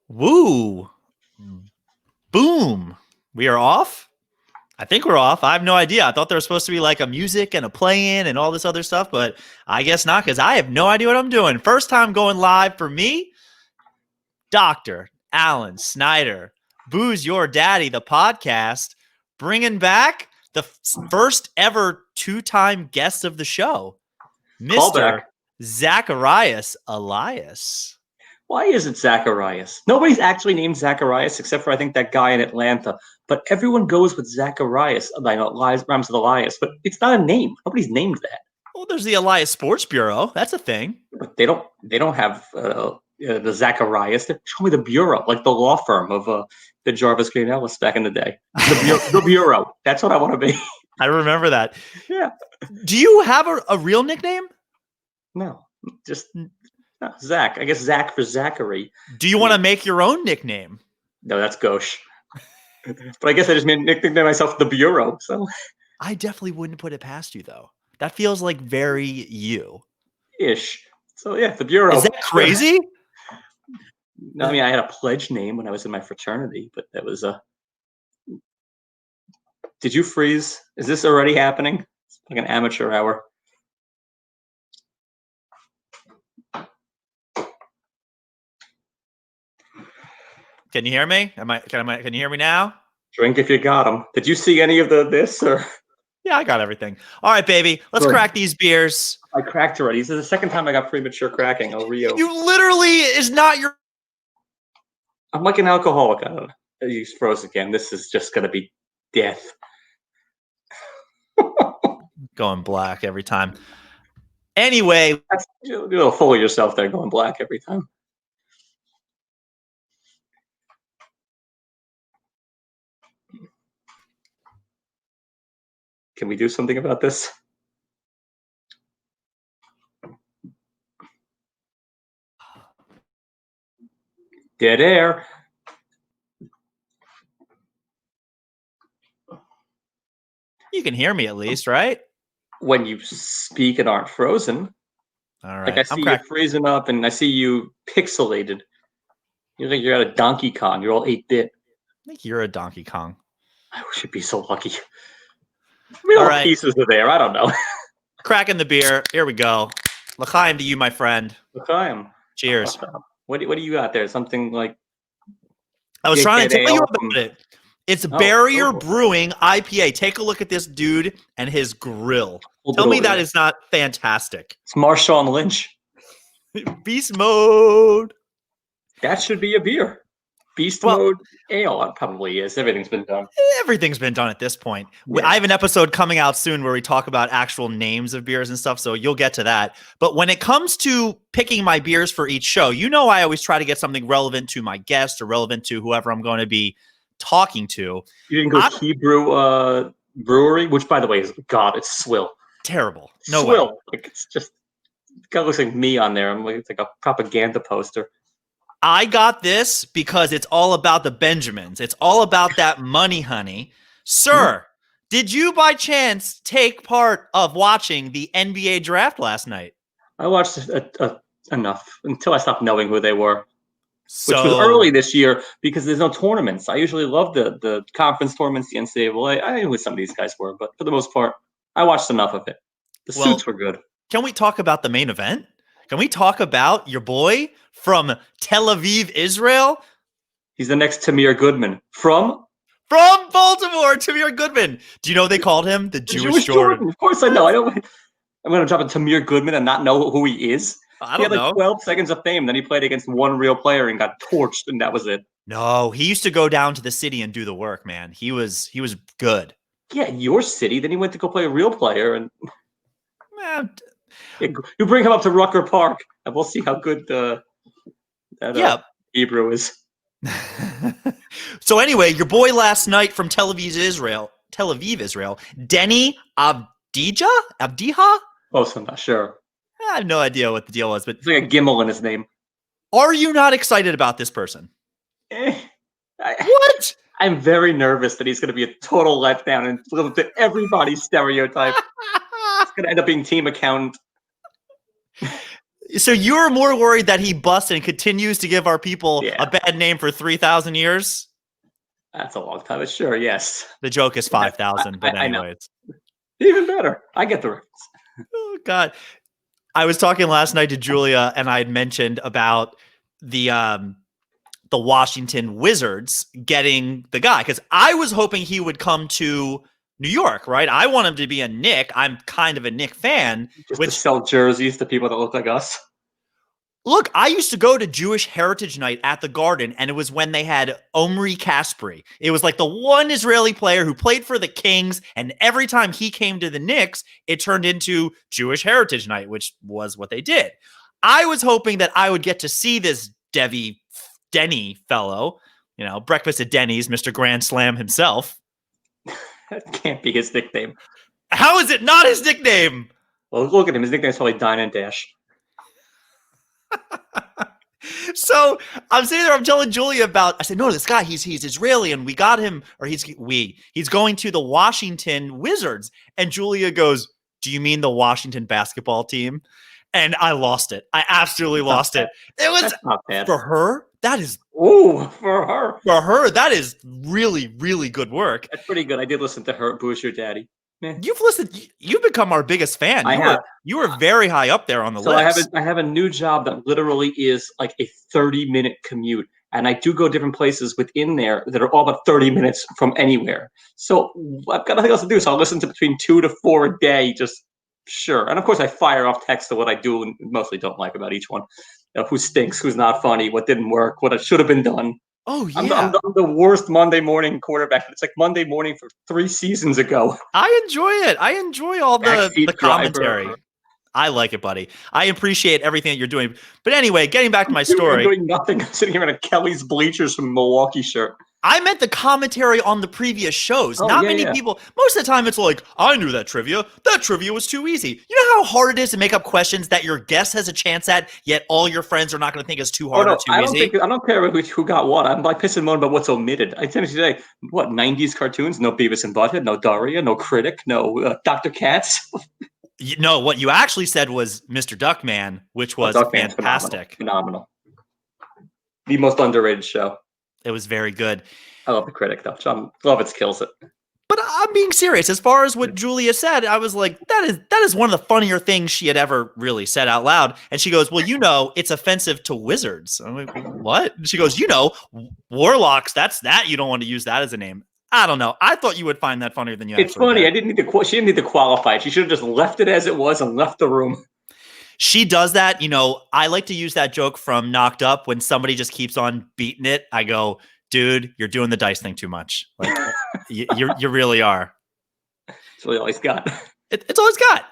Woo. Boom. We are off? I think we're off. I have no idea. I thought there was supposed to be like a music and a play-in and all this other stuff, but I guess not because I have no idea what I'm doing. First time going live for me, Dr. Alan Snyder, Booze Your Daddy, the podcast, bringing back the first ever two-time guest of the show, Mr. Zack Elias. Why is it Zack Elias? Nobody's actually named Zack Elias except for I think that guy in Atlanta. But everyone goes with Zack Elias. I know rhymes with Elias, but it's not a name. Nobody's named that. Well, there's the Elias Sports Bureau. That's a thing. But they don't have the Zack Elias. Show me the bureau, like the law firm of the Jarvis Green Ellis back in the day. The bureau. That's what I want to be. I remember that. Yeah. Do you have a real nickname? No, just Zach. I guess Zach for Zachary. Do you want to make your own nickname? No, that's gauche. But I guess I just nicknamed myself the Bureau. So I definitely wouldn't put it past you, though. That feels like very you. Ish. So yeah, the Bureau. Is that crazy? No, I mean, I had a pledge name when I was in my fraternity, but that was Did you freeze? Is this already happening? It's like an amateur hour. Can you hear me? Can you hear me now? Drink if you got them. Did you see any of this or? Yeah, I got everything. All right, baby. Let's crack these beers. I cracked already. This is the second time I got premature cracking. El Rio. You literally is not your. I'm like an alcoholic. I don't know. You froze again. This is just gonna be death. Going black every time. Anyway, you're a little full of yourself there, going black every time. Can we do something about this? Dead air. You can hear me at least, right? When you speak and aren't frozen. All right. Like I see you freezing up and I see you pixelated. You think you're at a Donkey Kong. You're all 8-bit. I think you're a Donkey Kong. I should be so lucky. All right. Pieces are there. I don't know. Cracking the beer. Here we go. L'chaim to you, my friend. L'chaim. Cheers. What do you got there? Something like... I was trying to tell you about it. It's Barrier Brewing IPA. Take a look at this dude and his grill. Tell me that is not fantastic. It's Marshawn Lynch. Beast mode. That should be a beer. Beast mode ale. It probably is. Everything's been done. Everything's been done at this point. Yeah. I have an episode coming out soon where we talk about actual names of beers and stuff, so you'll get to that. But when it comes to picking my beers for each show, you know I always try to get something relevant to my guest or relevant to whoever I'm going to be talking to. You didn't go Hebrew Brewery, which by the way is it's swill. Terrible. No swill. Way. Like it's just it kind of looks like me on there. I'm like it's like a propaganda poster. I got this because it's all about the Benjamins. It's all about that money, honey. Sir, did you by chance take part of watching the NBA draft last night? I watched enough until I stopped knowing who they were. Which was early this year because there's no tournaments. I usually love the conference tournaments, the NCAA. I knew who some of these guys were, but for the most part, I watched enough of it. The suits were good. Can we talk about the main event? Can we talk about your boy from Tel Aviv, Israel? He's the next Tamir Goodman. From Baltimore, Tamir Goodman. Do you know they called him the Jewish Jordan? Of course I know. I'm going to drop a Tamir Goodman and not know who he is. I don't know. He had like 12 seconds of fame. Then he played against one real player and got torched, and that was it. No, he used to go down to the city and do the work, man. He was good. Yeah, your city. Then he went to go play a real player, and you bring him up to Rucker Park, and we'll see how good that Hebrew is. So anyway, your boy last night from Tel Aviv, Israel, Denny Abdiha? Oh, so I'm not sure. I have no idea what the deal was, but it's like a Gimel in his name. Are you not excited about this person? What? I'm very nervous that he's going to be a total letdown and live up to everybody's stereotype. It's going to end up being team accountant. So you're more worried that he busts and continues to give our people Yeah. a bad name for 3,000 years? That's a long time. But sure, yes. The joke is 5,000, but I know. anyways. Even better. I get the reference. Oh, God. I was talking last night to Julia, and I had mentioned about the Washington Wizards getting the guy, because I was hoping he would come to New York, right? I want him to be a Knick. I'm kind of a Knick fan. Just to sell jerseys to people that look like us. Look, I used to go to Jewish Heritage Night at the Garden, and it was when they had Omri Caspry. It was like the one Israeli player who played for the Kings, and every time he came to the Knicks, it turned into Jewish Heritage Night, which was what they did. I was hoping that I would get to see this Denny fellow, breakfast at Denny's, Mr. Grand Slam himself. That can't be his nickname. How is it not his nickname? Well, look at him. His nickname is probably Dine and Dash. So I'm sitting there, I'm telling Julia I said, no, this guy, he's Israeli, and we got him, or he's going to the Washington Wizards. And Julia goes, do you mean the Washington basketball team? And I lost it. I absolutely lost it. It was not bad. For her. That is for her. For her, that is really, really good work. That's pretty good. I did listen to her, Booster Daddy. You've listened. You've become our biggest fan. You were very high up there on the list. I have a new job that literally is like a 30-minute commute, and I do go different places within there that are all about 30 minutes from anywhere. So I've got nothing else to do. So I'll listen to between 2 to 4 a day. Just sure, and of course I fire off text of what I do and mostly don't like about each one. Who stinks? Who's not funny? What didn't work? What should have been done? Oh, yeah. I'm the worst Monday morning quarterback. It's like Monday morning for 3 seasons ago. I enjoy it. I enjoy all the commentary. Driver. I like it, buddy. I appreciate everything that you're doing. But ananyway, getting back to my story. I'm doing nothing. I'm sitting here in a Kelly's Bleachers from Milwaukee shirt. I meant the commentary on the previous shows. Not many people. Most of the time it's like, I knew that trivia. That trivia was too easy. You know how hard it is to make up questions that your guest has a chance at, yet all your friends are not going to think is too hard or too easy? I don't care who got what. I'm like pissing and moaning about what's omitted. I tend to say, what, 90s cartoons? No Beavis and Butthead, no Daria, no Critic, no Dr. Katz. No, what you actually said was Mr. Duckman, which was fantastic. Phenomenal. The most underrated show. It was very good. I love the Critic, though. John Lovitz kills it. But I'm being serious. As far as what Julia said, I was like, that is one of the funnier things she had ever really said out loud. And she goes, well, it's offensive to wizards. I'm like, what? And she goes, warlocks, that. You don't want to use that as a name. I don't know. I thought you would find that funnier than you It's funny. Did. She didn't need to qualify it. She should have just left it as it was and left the room. She does that. I like to use that joke from Knocked Up when somebody just keeps on beating it. I go, dude, you're doing the dice thing too much. Like you really are. It's really all he's got. It's all he's got.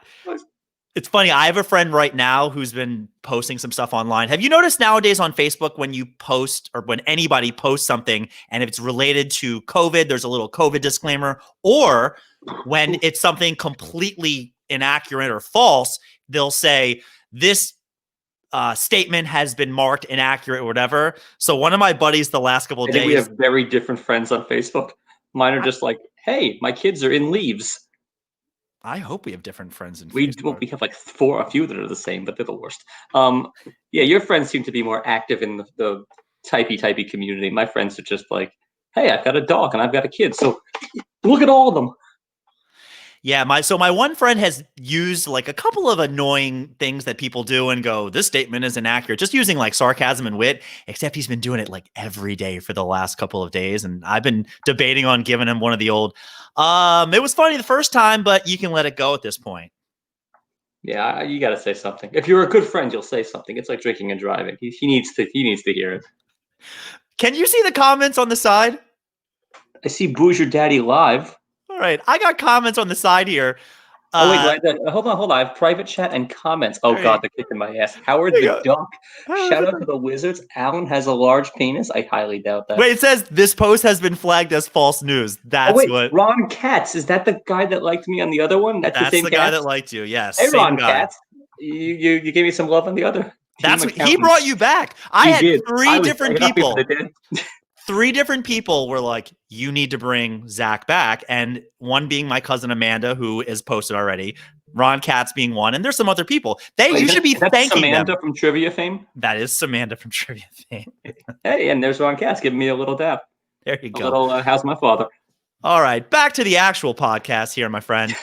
It's funny. I have a friend right now who's been posting some stuff online. Have you noticed nowadays on Facebook when you post or when anybody posts something and if it's related to COVID, there's a little COVID disclaimer, or when it's something completely inaccurate or false, they'll say this statement has been marked inaccurate or whatever. So one of my buddies the last couple of days. We have very different friends on Facebook. Mine are just like, hey, my kids are in leaves. I hope we have different friends in Facebook. We have like a few that are the same, but they're the worst. Yeah, your friends seem to be more active in the typey community. My friends are just like, hey, I've got a dog and I've got a kid. So look at all of them. Yeah, my one friend has used like a couple of annoying things that people do and go, this statement is inaccurate, just using like sarcasm and wit, except he's been doing it like every day for the last couple of days. And I've been debating on giving him one of the old, it was funny the first time, but you can let it go at this point. Yeah, you got to say something. If you're a good friend, you'll say something. It's like drinking and driving. He needs to hear it. Can you see the comments on the side? I see Boozer Daddy live. All right, I got comments on the side here. Wait, hold on. I have private chat and comments. Oh, God, they're kicking my ass. Howard the Duck. Shout out to the Wizards. Alan has a large penis. I highly doubt that. Wait, it says this post has been flagged as false news. That's what. Ron Katz. Is that the guy that liked me on the other one? That's the same guy that liked you, yes. Hey, Ron Katz. You gave me some love on the other. He brought you back. I had three different people. Three different people were like, you need to bring Zach back. And one being my cousin Amanda, who is posted already. Ron Katz being one, and there's some other people. You should be thanking Samantha them. from Trivia fame? That is Samantha from Trivia fame. Hey, and there's Ron Katz giving me a little dap. There you go. A little, how's my father? All right, back to the actual podcast here, my friend.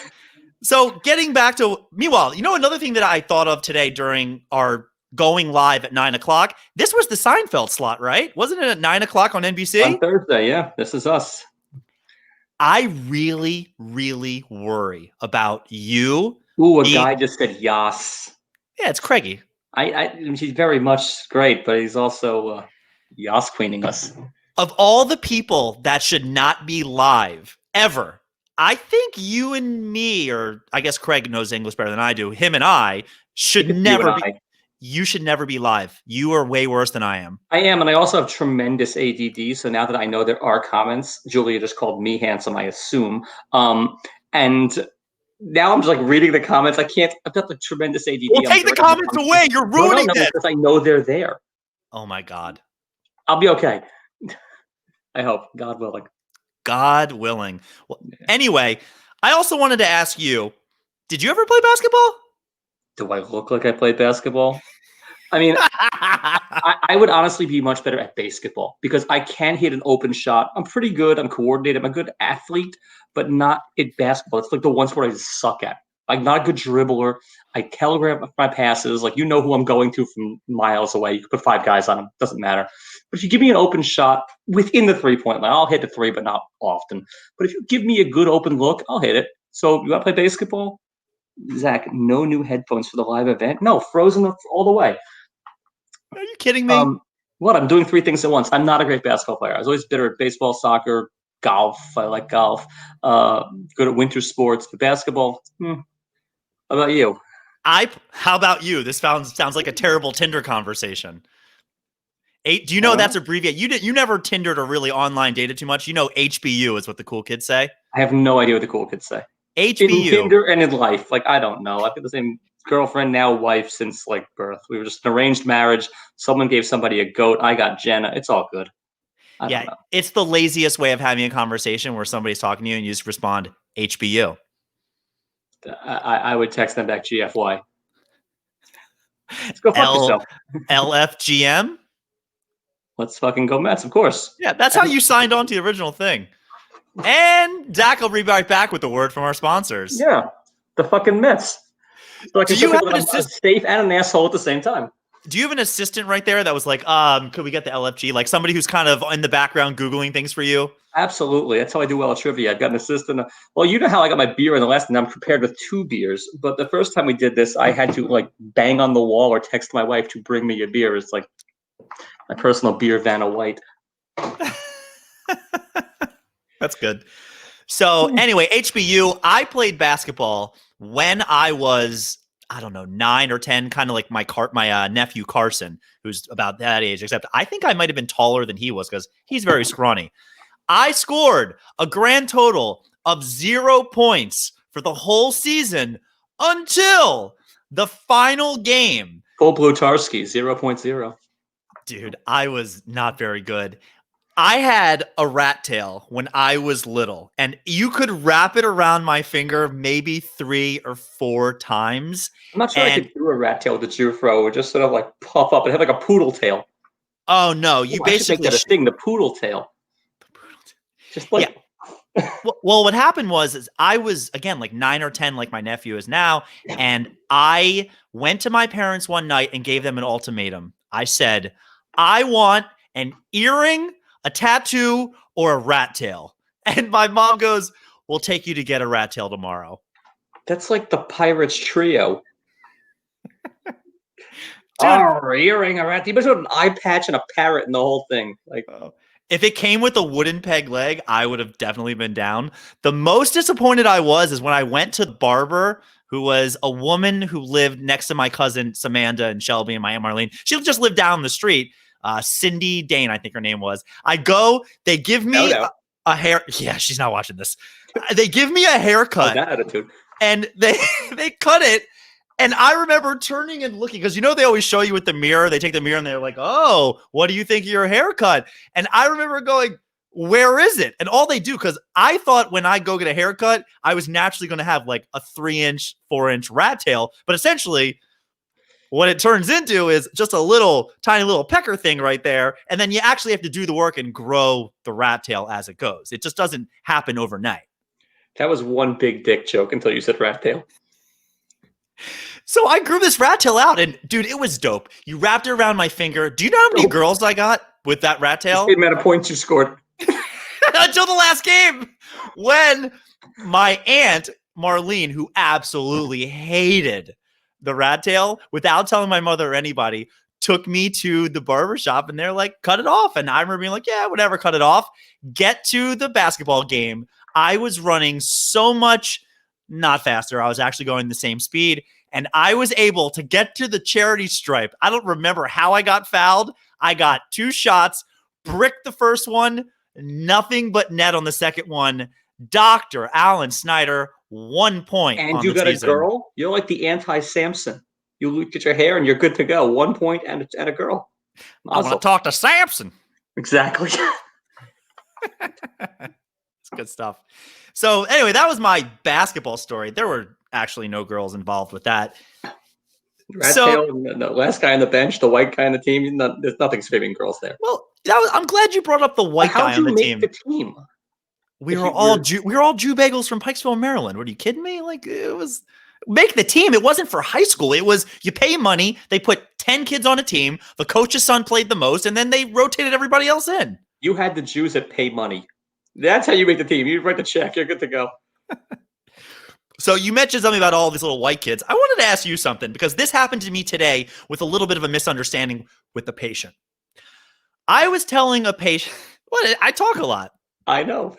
So getting back to, meanwhile, another thing that I thought of today during our going live at 9:00, this was the Seinfeld slot, right? Wasn't it at 9:00 on NBC? On Thursday, yeah. This is us. I really, really worry about you. Ooh, a guy just said yas. Yeah, it's Craigie. He's very much great, but he's also yas queening us. Of all the people that should not be live ever, I think you and me, or I guess Craig knows English better than I do, him and I should never be. You should never be live. You are way worse than I am. I am, and I also have tremendous ADD. So now that I know there are comments, Julia just called me handsome, I assume. And now I'm just like reading the comments. I can't. I've got the tremendous ADD. Well, take the comments away. You're ruining it. Because I know they're there. Oh my God. I'll be okay. I hope, God willing. God willing. Well, anyway, I also wanted to ask you, did you ever play basketball? Do I look like I played basketball? I mean, I would honestly be much better at basketball because I can hit an open shot. I'm pretty good. I'm coordinated. I'm a good athlete, but not at basketball. It's like the one sport I just suck at. I'm not a good dribbler. I telegraph my passes. Like, you know who I'm going to from miles away. You can put 5 guys on them. Doesn't matter. But if you give me an open shot within the 3-point line, I'll hit the 3, but not often. But if you give me a good open look, I'll hit it. So you want to play basketball? Zach, no new headphones for the live event? No, frozen all the way. Are you kidding me? What? I'm doing 3 things at once. I'm not a great basketball player. I was always better at baseball, soccer, golf. I like golf. Good at winter sports. But basketball, how about you? How about you? This sounds like a terrible Tinder conversation. Do you know that's abbreviated? You never Tindered or really online dated too much. You know HBU is what the cool kids say. I have no idea what the cool kids say. HBU. In Tinder and in life. Like, I don't know. I've got the same girlfriend, now wife, since like birth. We were just an arranged marriage. Someone gave somebody a goat. I got Jenna. It's all good. I don't know. It's the laziest way of having a conversation where somebody's talking to you and you just respond HBU. I would text them back GFY. Let's go fuck yourself. LFGM? Let's fucking go Mets, of course. Yeah, that's how you signed on to the original thing. And Zach will be right back with the word from our sponsors. Yeah, the fucking Mets. So I can you have I'm safe and an asshole at the same time. Do you have an assistant right there that was like, could we get the LFG? Like somebody who's kind of in the background Googling things for you? Absolutely. That's how I do well at trivia. I've got an assistant. Well, you know how I got my beer in the last, and I'm prepared with 2 beers. But the first time we did this, I had to like bang on the wall or text my wife to bring me a beer. It's like my personal beer Vanna White. That's good. So anyway, HBU, I played basketball when I was, I don't know, 9 or 10, kind of like my nephew Carson, who's about that age, except I think I might have been taller than he was because he's very scrawny. I scored a grand total of 0 points for the whole season until the final game. Full Blutarski, 0.0. Dude, I was not very good. I had a rat tail when I was little, and you could wrap it around my finger maybe 3 or 4 times. I'm not sure I could do a rat tail with a Jufro. It would just sort of like puff up. It had like a poodle tail. Oh, no. You basically... I should make that a thing, the poodle tail. Just like... Yeah. Well, what happened was I was, again, like 9 or 10, like my nephew is now, and I went to my parents one night and gave them an ultimatum. I said, I want an earring, a tattoo, or a rat tail. And my mom goes, we'll take you to get a rat tail tomorrow. That's like the Pirates trio. Earring, a rat tail. But an eye patch and a parrot and the whole thing. Like, if it came with a wooden peg leg, I would have definitely been down. The most disappointed I was is when I went to the barber, who was a woman who lived next to my cousin Samantha and Shelby and my Aunt Marlene. She just lived down the street. Cindy Dane, I think her name was. I go, they give me a hair. Yeah, she's not watching this. They give me a haircut. That attitude. And they cut it. And I remember turning and looking, because they always show you with the mirror. They take the mirror and they're like, oh, what do you think of your haircut? And I remember going, where is it? And all they do, because I thought when I go get a haircut, I was naturally going to have like a 3-inch, 4-inch rat tail. But essentially, what it turns into is just a little tiny little pecker thing right there. And then you actually have to do the work and grow the rat tail as it goes. It just doesn't happen overnight. That was one big dick joke until you said rat tail. So I grew this rat tail out, and dude, it was dope. You wrapped it around my finger. Do you know how many girls I got with that rat tail? The amount of points you scored. Until the last game, when my aunt Marlene, who absolutely hated the rat tail, without telling my mother or anybody, took me to the barbershop, and they're like, cut it off. And I remember being like, yeah, whatever, cut it off. Get to the basketball game. I was running so much, not faster. I was actually going the same speed. And I was able to get to the charity stripe. I don't remember how I got fouled. I got 2 shots, bricked the first one, nothing but net on the second one. Dr. Alan Snyder, 1 point. And you got season. A girl? You're like the anti-Samson. You look at your hair and you're good to go. 1 point and a girl. Awesome. I want to talk to Samson. Exactly. It's good stuff. So anyway, that was my basketball story. There were actually no girls involved with that. Rat tail, the last guy on the bench, the white guy on the team. There's nothing screaming girls there. Well, I'm glad you brought up the white guy on the team. How'd you make the team? We were all Jew bagels from Pikesville, Maryland. Were you kidding me? Like, it was make the team. It wasn't for high school. It was you pay money. They put 10 kids on a team. The coach's son played the most, and then they rotated everybody else in. You had the Jews that pay money. That's how you make the team. You write the check. You're good to go. So you mentioned something about all these little white kids. I wanted to ask you something because this happened to me today with a little bit of a misunderstanding with the patient. I was telling a patient, I talk a lot. I know.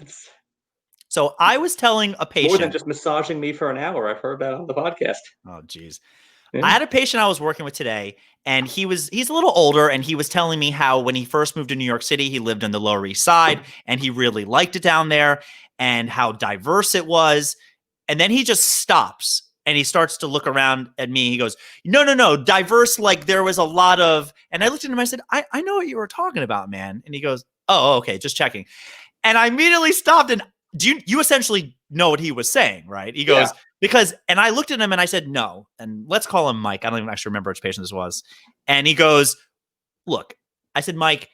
So I was telling a patient. More than just massaging me for an hour. I've heard that on the podcast. Oh, geez. Yeah. I had a patient I was working with today, and he's a little older, and he was telling me how when he first moved to New York City, he lived on the Lower East Side, and he really liked it down there, and how diverse it was. And then he just stops, and he starts to look around at me. He goes, no, diverse, like there was a lot of, and I looked at him, I said, I know what you were talking about, man. And he goes, oh, okay, just checking. And I immediately stopped, and you essentially know what he was saying, right? He goes, and I looked at him and I said, no, and let's call him Mike. I don't even actually remember which patient this was. And he goes, look, I said, Mike,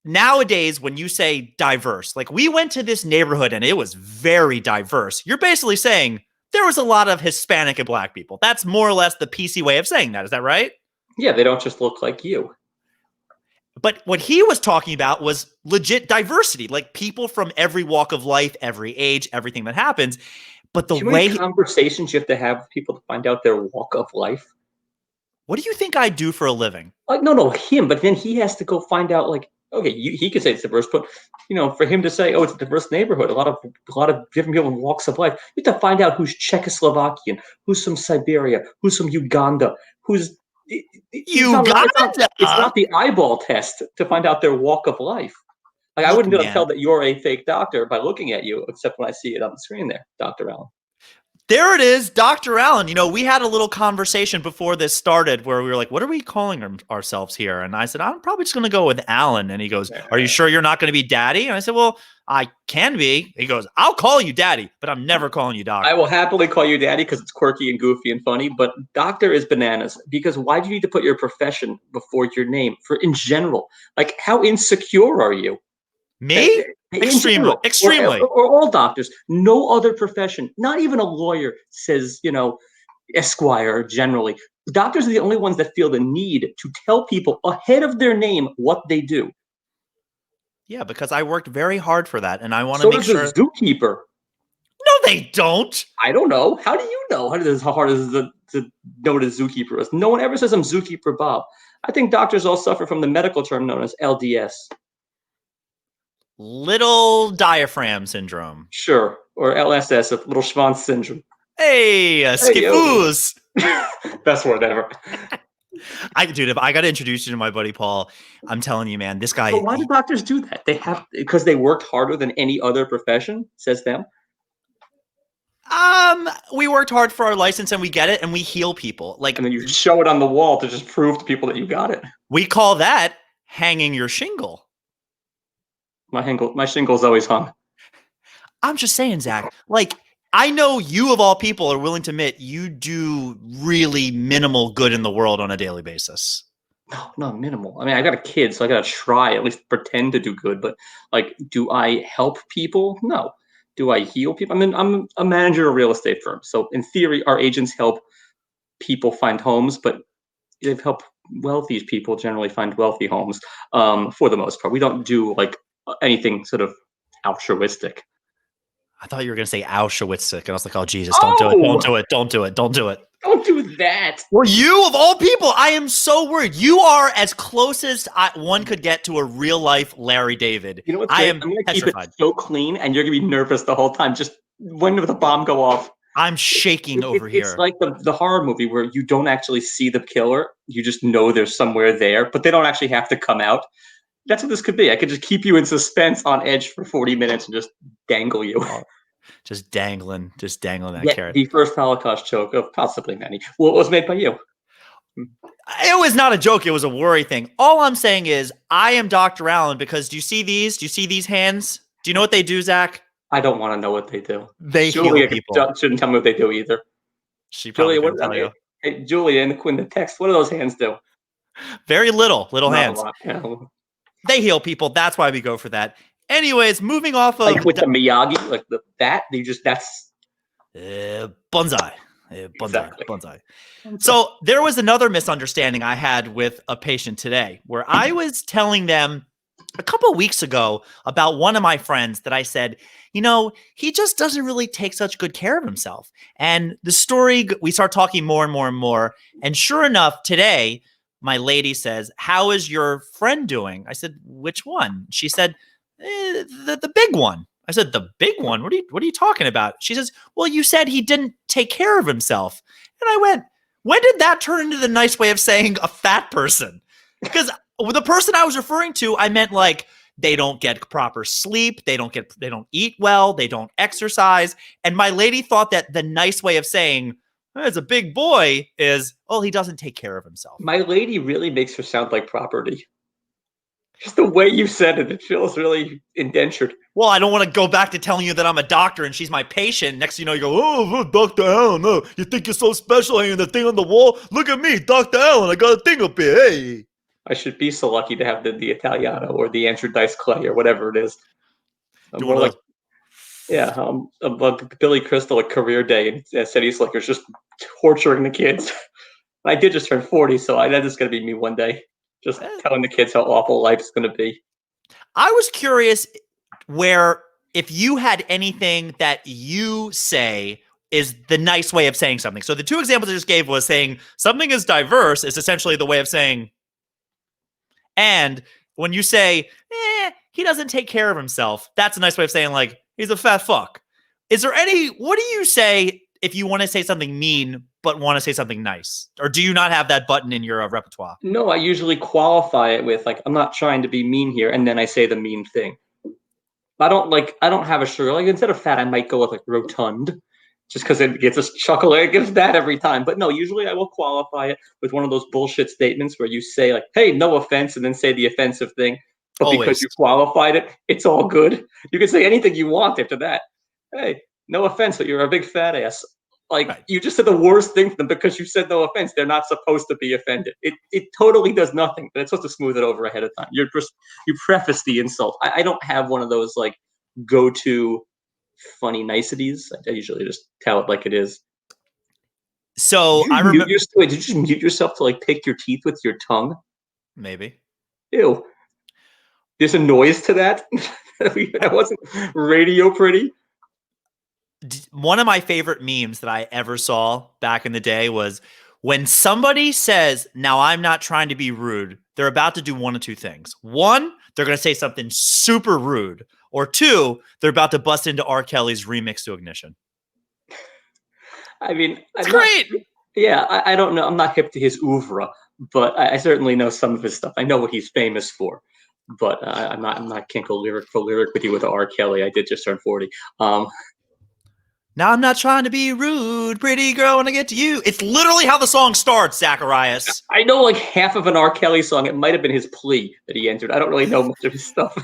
nowadays, when you say diverse, like we went to this neighborhood and it was very diverse. You're basically saying there was a lot of Hispanic and Black people. That's more or less the PC way of saying that. Is that right? Yeah, they don't just look like you. But what he was talking about was legit diversity, like people from every walk of life, every age, everything that happens. But the way conversations you have to have with people to find out their walk of life. What do you think I do for a living? Like, no, him. But then he has to go find out, like, okay, he could say it's diverse, but for him to say, oh, it's a diverse neighborhood, a lot of different people in walks of life. You have to find out who's Czechoslovakian, who's from Siberia, who's from Uganda, who's Uganda. It's not the eyeball test to find out their walk of life. Like, I wouldn't be able to tell that you're a fake doctor by looking at you, except when I see it on the screen there, Dr. Allen. There it is, Dr. Allen. We had a little conversation before this started where we were like, what are we calling ourselves here? And I said, I'm probably just going to go with Allen. And he goes, are you sure you're not going to be daddy? And I said, well, I can be. He goes, I'll call you daddy, but I'm never calling you doctor. I will happily call you daddy because it's quirky and goofy and funny, but doctor is bananas because why do you need to put your profession before your name in general? Like, how insecure are you? Me? Extremely. Or all doctors. No other profession, not even a lawyer says, Esquire generally. Doctors are the only ones that feel the need to tell people ahead of their name what they do. Yeah, because I worked very hard for that, and I want to make sure. So does a zookeeper. No, they don't. I don't know. How do you know? How hard is it to know what a zookeeper is? No one ever says I'm Zookeeper Bob. I think doctors all suffer from the medical term known as LDS. Little diaphragm syndrome. Sure. Or LSS, little Schwanz syndrome. Hey, skifoos. Best word ever. Dude, if I got to introduce you to my buddy Paul, I'm telling you, man, this guy. But why do doctors do that? Because they worked harder than any other profession, says them. We worked hard for our license and we get it and we heal people. And then you show it on the wall to just prove to people that you got it. We call that hanging your shingle. My shingle's always hung. I'm just saying, Zach, like, I know you of all people are willing to admit you do really minimal good in the world on a daily basis. No, minimal. I mean, I got a kid, so I gotta try at least pretend to do good. But like, do I help people? No. Do I heal people? I mean, I'm a manager of a real estate firm, so in theory, our agents help people find homes, but they've helped wealthy people generally find wealthy homes. For the most part, we don't do like anything sort of altruistic. I thought you were going to say Auschwitz, and I was like, oh, Jesus, don't do it. Don't Oh, do it. Don't do it. Don't do it. don't do that. Well, you of all people, I am so worried. You are as close as one could get to a real life Larry David. You know what's I great? am I'm gonna keep it petrified. so clean, and you're gonna be nervous the whole time. Just when did the bomb go off? I'm shaking over It's here. like the horror movie where you don't actually see the killer. You just know there's somewhere there, but they don't actually have to come out. That's what this could be. I could just keep you in suspense on edge for 40 minutes and just dangle you. Just dangling that Yet carrot. the first Holocaust joke of possibly many. Well, it was made by you. It was not a joke. It was a worry thing. All I'm saying is I am Dr. Allen because do you see these? Do you see these hands? Do you know what they do, Zach? I don't want to know what they do. They heal Julia people. shouldn't tell me what they do either. She probably Julia, couldn't tell you. hey, Julia, in the text, what do those hands do? Very little Not a hands. lot. You know. They heal people. That's why we go for that. Anyways, moving off of Like with the Miyagi, like that's bonsai. exactly. Bonsai. So there was another misunderstanding I had with a patient today where I was telling them a couple of weeks ago about one of my friends that I said, he just doesn't really take such good care of himself. And the story, we start talking more and more and more. And sure enough, today, my lady says, how is your friend doing? I said, which one? She said, the big one. I said, the big one? What are you talking about? She says, well, you said he didn't take care of himself. And I went, when did that turn into the nice way of saying a fat person? Because the person I was referring to, I meant like they don't get proper sleep, they don't eat well, they don't exercise. And my lady thought that the nice way of saying as a big boy is, oh, he doesn't take care of himself. My lady really makes her sound like property. Just the way you said it, it feels really indentured. Well, I don't want to go back to telling you that I'm a doctor and she's my patient. Next thing you go, oh, Dr. Allen, oh, you think you're so special hanging the thing on the wall? Look at me, Dr. Allen, I got a thing up here, hey. I should be so lucky to have the Italiano or the Andrew Dice Clay or whatever it is. More like, Billy Crystal at Career Day and said he's like, you're just torturing the kids. I did just turn 40, so that is going to be me one day. Just telling the kids how awful life's going to be. I was curious where if you had anything that you say is the nice way of saying something. So the two examples I just gave was saying something is diverse is essentially the way of saying, and when you say, he doesn't take care of himself, that's a nice way of saying like, he's a fat fuck. What do you say if you want to say something mean, but want to say something nice? Or do you not have that button in your repertoire? No, I usually qualify it with like, I'm not trying to be mean here. And then I say the mean thing. I don't have a sugar. Like instead of fat, I might go with like rotund just because it gets us chuckle. It gives that every time. But no, usually I will qualify it with one of those bullshit statements where you say like, hey, no offense, and then say the offensive thing. But Always. Because you qualified it, it's all good. You can say anything you want after that. Hey, no offense, but you're a big fat ass. Like right. You just said the worst thing to them because you said no offense. They're not supposed to be offended. It totally does nothing, but it's supposed to smooth it over ahead of time. You preface the insult. I don't have one of those like go-to funny niceties. I usually just tell it like it is. So I remember. Did you just mute yourself to like pick your teeth with your tongue? Maybe. Ew. There's a noise to that. That wasn't radio pretty. One of my favorite memes that I ever saw back in the day was when somebody says, now I'm not trying to be rude, they're about to do one of two things. One, they're going to say something super rude. Or two, they're about to bust into R. Kelly's remix to Ignition. I mean, it's great. I don't know. I'm not hip to his oeuvre, but I certainly know some of his stuff. I know what he's famous for, but I'm not. Can't go lyric for lyric with you with R. Kelly. I did just turn 40. Now I'm not trying to be rude, pretty girl, when I get to you. It's literally how the song starts, Zack Elias. I know like half of an R. Kelly song. It might have been his plea that he entered. I don't really know much of his stuff.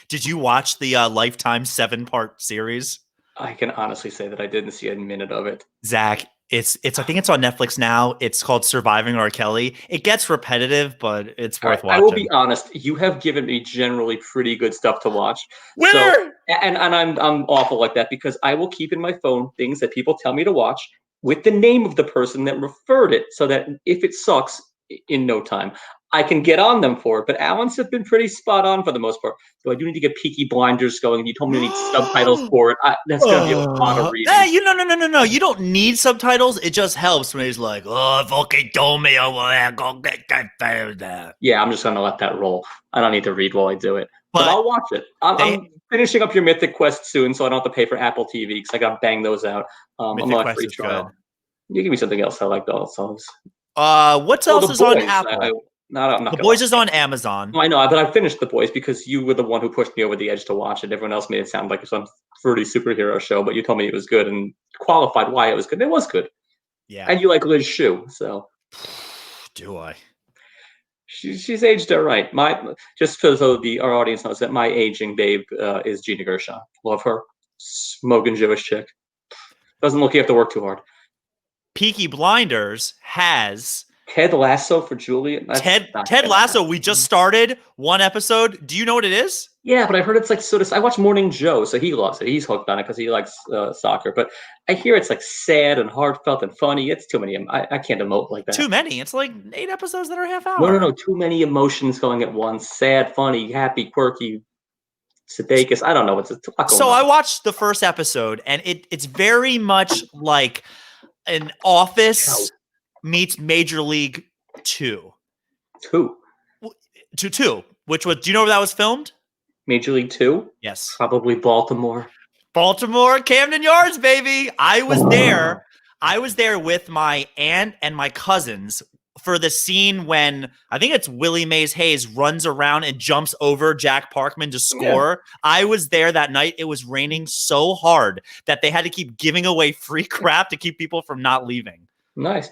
Did you watch the Lifetime 7-part series? I can honestly say that I didn't see a minute of it. Zach, it's I think it's on Netflix now. It's called Surviving R. Kelly. It gets repetitive, but it's worth watching. I will be honest. You have given me generally pretty good stuff to watch. Winner! So, and I'm awful like that because I will keep in my phone things that people tell me to watch with the name of the person that referred it, so that if it sucks in no time, I can get on them for it. But Alan's have been pretty spot on for the most part. So I do need to get Peaky Blinders going. You told me to need subtitles for it. That's going to be a lot of reading. No. You don't need subtitles. It just helps when he's like, "Oh, fucking told me I want to go get that." Yeah, I'm just going to let that roll. I don't need to read while I do it. But I'll watch it. I'm finishing up your Mythic Quest soon, so I don't have to pay for Apple TV because I got to bang those out. I'm on a free trial. Good. You give me something else. I like those songs. What else is on Apple? I'm not The Boys is on Amazon. I know, but I finished The Boys because you were the one who pushed me over the edge to watch it. Everyone else made it sound like some fruity superhero show, but you told me it was good and qualified why it was good. It was good. Yeah. And you like Liz Shue, so. Do I? She's aged all right. Just so our audience knows that my aging babe is Gina Gershon. Love her. Smoking Jewish chick. Doesn't look you have to work too hard. Peaky Blinders has Ted Lasso for Julian. Ted Lasso. We just started one episode. Do you know what it is? Yeah, but I heard it's like I watch Morning Joe, so he loves it. He's hooked on it because he likes soccer. But I hear it's like sad and heartfelt and funny. It's too many. I can't emote like that. Too many. It's like 8 episodes that are half hour. No. Too many emotions going at once. Sad, funny, happy, quirky. Sudeikis. I don't know what's so I watched the first episode, and it's very much like an Office meets Major League 2. 2. Which was? Do you know where that was filmed? Major League 2? Yes. Probably Baltimore. Camden Yards, baby. I was there. I was there with my aunt and my cousins for the scene when I think it's Willie Mays Hayes runs around and jumps over Jack Parkman to score. Yeah. I was there that night. It was raining so hard that they had to keep giving away free crap to keep people from not leaving. Nice.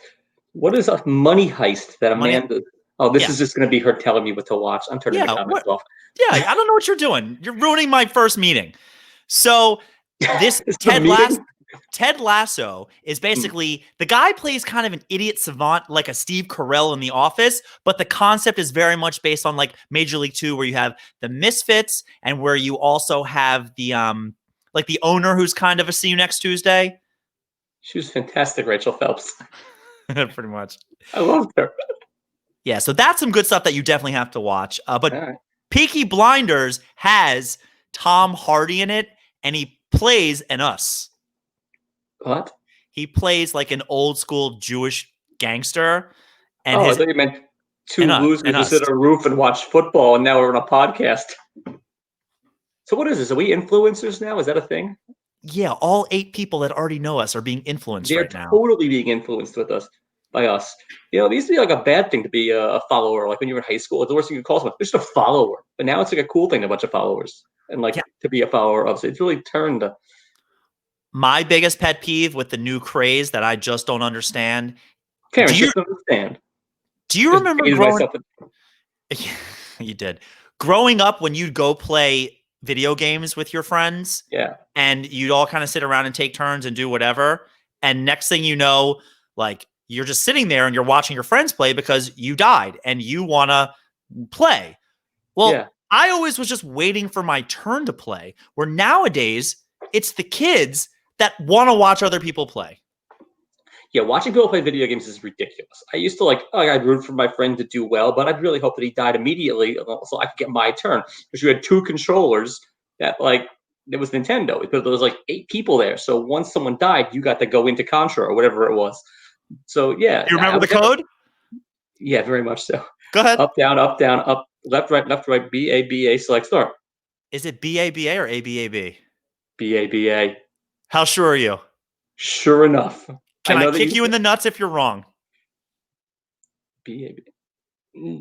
What is a money heist that Amanda... Oh, this is just going to be her telling me what to watch. I'm turning the comments off. Yeah, I don't know what you're doing. You're ruining my first meeting. So this Ted Lasso is basically the guy plays kind of an idiot savant like a Steve Carell in The Office, but the concept is very much based on like Major League 2, where you have the misfits and where you also have the like the owner who's kind of a see you next Tuesday. She was fantastic, Rachel Phelps. Pretty much. I loved her. Yeah, so that's some good stuff that you definitely have to watch. But Peaky Blinders has Tom Hardy in it, and he plays an Us. What? He plays like an old school Jewish gangster. And I thought you meant two losers who sit on a roof and watch football, and now we're on a podcast. So what is this? Are we influencers now? Is that a thing? Yeah, all 8 people that already know us are being influenced right now. They're totally being influenced by us. You know, it used to be like a bad thing to be a follower. Like when you were in high school, it's the worst thing you could call someone. They're just a follower. But now it's like a cool thing to have a bunch of followers and like to be a follower of. So it's really turned. My biggest pet peeve with the new craze that I just don't understand. Karen, just understand. Do you remember growing? You did. Growing up, when you'd go play video games with your friends, and you'd all kind of sit around and take turns and do whatever, and next thing you know, like you're just sitting there and you're watching your friends play because you died and you want to play. Well, I always was just waiting for my turn to play, where nowadays it's the kids that want to watch other people play. Yeah, watching people play video games is ridiculous. I used to I'd root for my friend to do well, but I'd really hope that he died immediately so I could get my turn. Because you had 2 controllers that it was Nintendo, because there was 8 people there. So once someone died, you got to go into Contra or whatever it was. So yeah. You remember the code? Yeah, very much so. Go ahead. Up, down, up, left, right, B-A, select start. Is it B-A-B-A or A-B-A-B? B-A-B-A. How sure are you? Sure enough. Can I kick you in the nuts if you're wrong? B-A-B.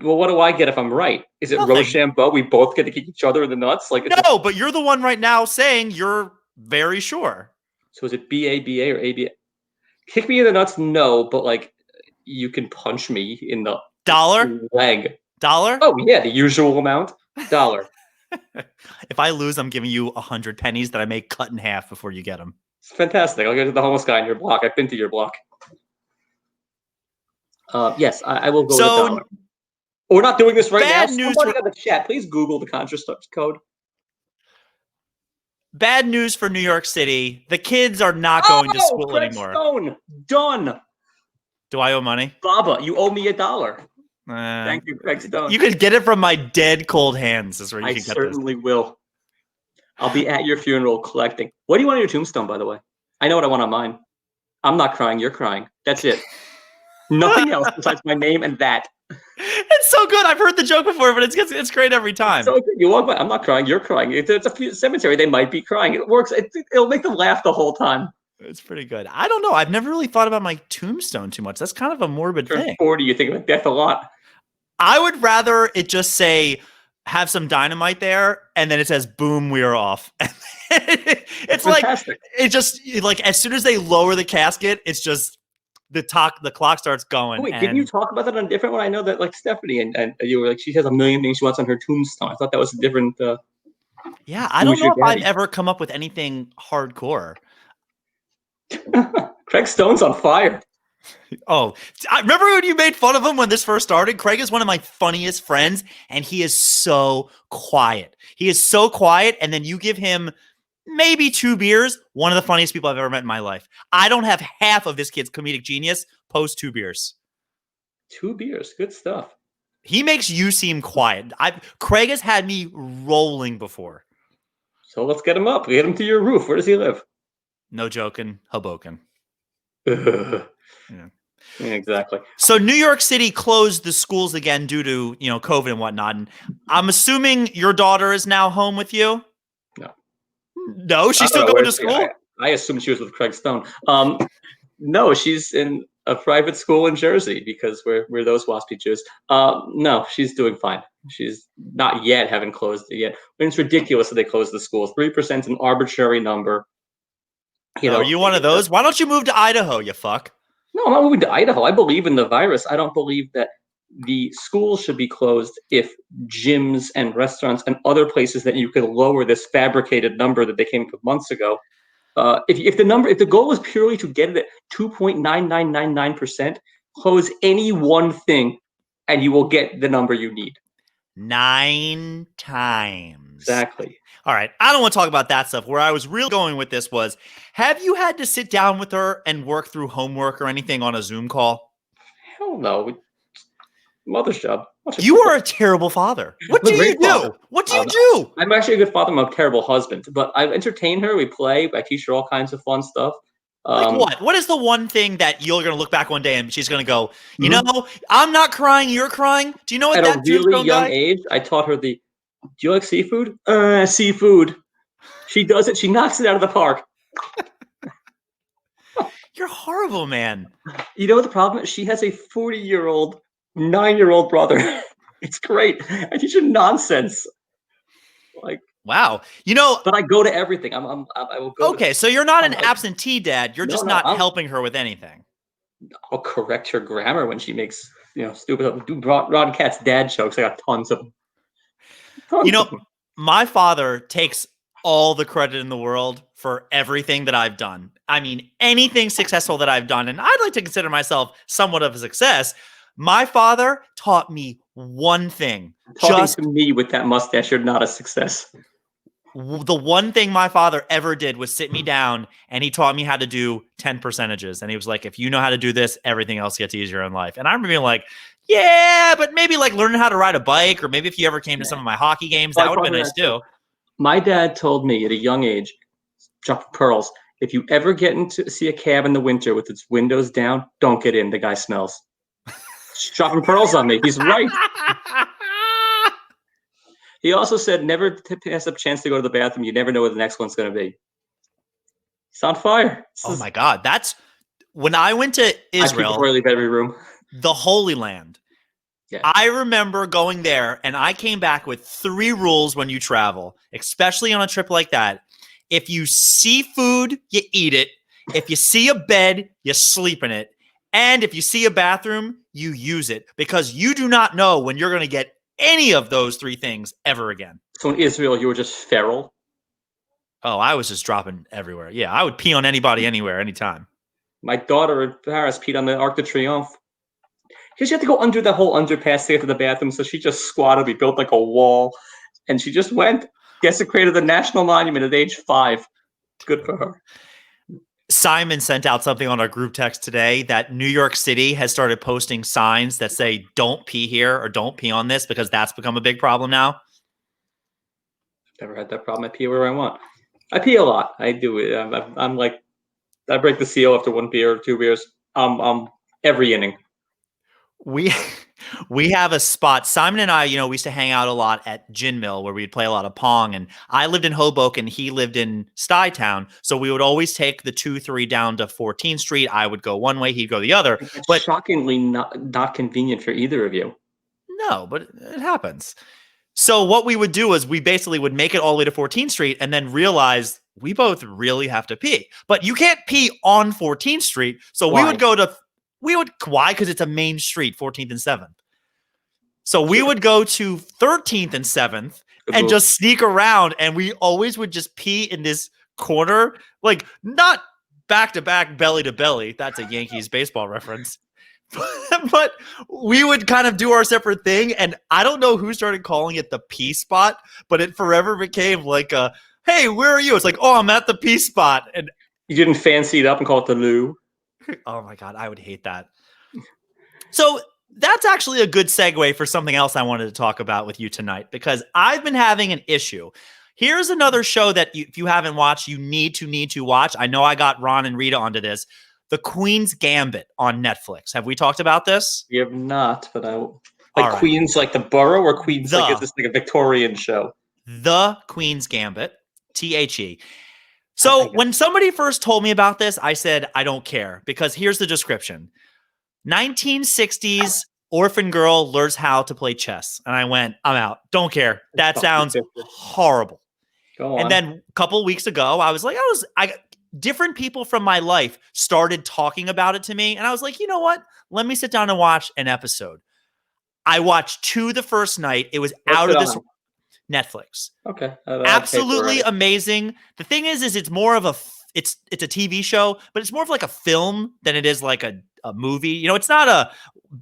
Well, what do I get if I'm right? Is it Rochambeau? We both get to kick each other in the nuts? No, but you're the one right now saying you're very sure. So is it BABA or ABA? Kick me in the nuts, no, but like you can punch me in the leg. $1? Oh yeah, the usual amount. $1. If I lose, I'm giving you 100 pennies that I may cut in half before you get them. It's fantastic. I'll go to the homeless guy in your block. I've been to your block. Yes, I will go with $1. We're not doing this right now. Somebody in the chat, please Google the Contra code. Bad news for New York City. The kids are not going to school Craig anymore. Stone, done. Do I owe money? Baba, you owe me $1. Thank you, Craig Stone. You could get it from my dead cold hands. Is where you can get this. I certainly will. I'll be at your funeral collecting. What do you want on your tombstone, by the way? I know what I want on mine. I'm not crying. You're crying. That's it. Nothing else besides my name and that. It's so good. I've heard the joke before, but it's great every time. So you walk by, I'm not crying. You're crying. If it's a cemetery, they might be crying. It works. It'll make them laugh the whole time. It's pretty good. I don't know. I've never really thought about my tombstone too much. That's kind of a morbid thing. 40, you think about death a lot. I would rather it just say, have some dynamite there, and then it says, boom, we are off. It's fantastic. It just, like, as soon as they lower the casket, it's just, the clock starts going. Oh, wait, didn't you talk about that on a different one? I know that, like, Stephanie, and you were like, she has a million things she wants on her tombstone. I thought that was a different... yeah, I don't know if I've ever come up with anything hardcore. Craig Stone's on fire. Oh, I remember when you made fun of him when this first started? Craig is one of my funniest friends, and he is so quiet. He is so quiet, and then you give him maybe 2 beers, one of the funniest people I've ever met in my life. I don't have half of this kid's comedic genius post 2 beers. 2 beers, good stuff. He makes you seem quiet. Craig has had me rolling before. So let's get him up. Get him to your roof. Where does he live? No joking, Hoboken. Yeah. Exactly. So New York City closed the schools again due to, COVID and whatnot. And I'm assuming your daughter is now home with you? No, she's still going to school? I assumed she was with Craig Stone. No, she's in a private school in Jersey because we're those waspy Jews. No, she's doing fine. She's not yet haven't closed it yet. But it's ridiculous that they closed the schools. 3% is an arbitrary number. Are you one of those? Why don't you move to Idaho, you fuck? No, I'm not moving to Idaho. I believe in the virus. I don't believe that the schools should be closed if gyms and restaurants and other places that you could lower this fabricated number that they came up with months ago. If the goal is purely to get it at 2.9999%, close any one thing and you will get the number you need. 9 times. Exactly. All right. I don't want to talk about that stuff. Where I was really going with this was, have you had to sit down with her and work through homework or anything on a Zoom call? Hell no. Mother's job. You are a terrible father. What do you do? What do you do? I'm actually a good father. I'm a terrible husband. But I entertain her. We play. I teach her all kinds of fun stuff. Like what? What is the one thing that you're going to look back one day and she's going to go, I'm not crying, you're crying? Do you know what at that a really young age, I taught her do you like seafood? Seafood. She does it. She knocks it out of the park. You're horrible, man. You know what the problem is? She has a 40-year-old, 9-year-old brother. It's great. I teach her nonsense. Like, wow. But I go to everything. I will go. Okay, so you're not an absentee dad. You're just not helping her with anything. I'll correct her grammar when she makes, stupid Ron Katz dad jokes. I got tons of them. My father takes all the credit in the world for everything that I've done. I mean, anything successful that I've done, and I'd like to consider myself somewhat of a success. My father taught me one thing. Talking to me with that mustache, you're not a success. The one thing my father ever did was sit me down and he taught me how to do 10 percentages. And he was like, if you know how to do this, everything else gets easier in life. And I remember being like, yeah, but maybe like learning how to ride a bike, or maybe if you ever came to some of my hockey games, that would have been nice too. My dad told me at a young age, drop pearls, if you ever get to see a cab in the winter with its windows down, don't get in. The guy smells. Dropping pearls on me. He's right. He also said never pass up a chance to go to the bathroom. You never know where the next one's going to be. He's on fire. Oh my God. That's when I went to Israel. I leave every room. The Holy Land. Yeah. I remember going there and I came back with 3 rules when you travel, especially on a trip like that. If you see food, you eat it. If you see a bed, you sleep in it. And if you see a bathroom, you use it, because you do not know when you're going to get any of those three things ever again. So in Israel, you were just feral? Oh, I was just dropping everywhere. Yeah, I would pee on anybody, anywhere, anytime. My daughter in Paris peed on the Arc de Triomphe. Because you had to go under the whole underpass to get to the bathroom, so she just squatted. We built like a wall, and she just went, desecrated the national monument at age 5. Good for her. Simon sent out something on our group text today that New York City has started posting signs that say "Don't pee here" or "Don't pee on this," because that's become a big problem now. Never had that problem. I pee where I want. I pee a lot. I do it. I'm like, I break the seal after 1 beer or 2 beers. Every inning. We have a spot. Simon and I, we used to hang out a lot at Gin Mill where we'd play a lot of Pong. And I lived in Hoboken. He lived in Stuytown. So we would always take the 2-3 down to 14th Street. I would go one way, he'd go the other. It's but shockingly not convenient for either of you. No, but it happens. So what we would do is we basically would make it all the way to 14th Street and then realize we both really have to pee. But you can't pee on 14th Street. So Why? why? Because it's a main street, 14th and 7th. So we would go to 13th and 7th and just sneak around, and we always would just pee in this corner, like not back to back, belly to belly. That's a Yankees baseball reference. But we would kind of do our separate thing, and I don't know who started calling it the pee spot, but it forever became like a, hey, where are you? It's like, oh, I'm at the pee spot. And you didn't fancy it up and call it the loo? Oh my God, I would hate that. So that's actually a good segue for something else I wanted to talk about with you tonight, because I've been having an issue. Here's another show that if you haven't watched, you need to watch. I know I got Ron and Rita onto this. The Queen's Gambit on Netflix. Have we talked about this? We have not, but Queens, like the borough, or Queens, like it's just like a Victorian show? The Queen's Gambit, THE. So when somebody first told me about this, I said, I don't care, because here's the description. 1960s orphan girl learns how to play chess. And I went, I'm out. Don't care. That sounds horrible. Go on. And then a couple weeks ago, I was like, different people from my life started talking about it to me. And I was like, you know what? Let me sit down and watch an episode. I watched 2 the first night. It was out of this Netflix. Okay. Absolutely amazing. The thing is it's more of it's a TV show, but it's more of like a film than it is like a movie. It's not a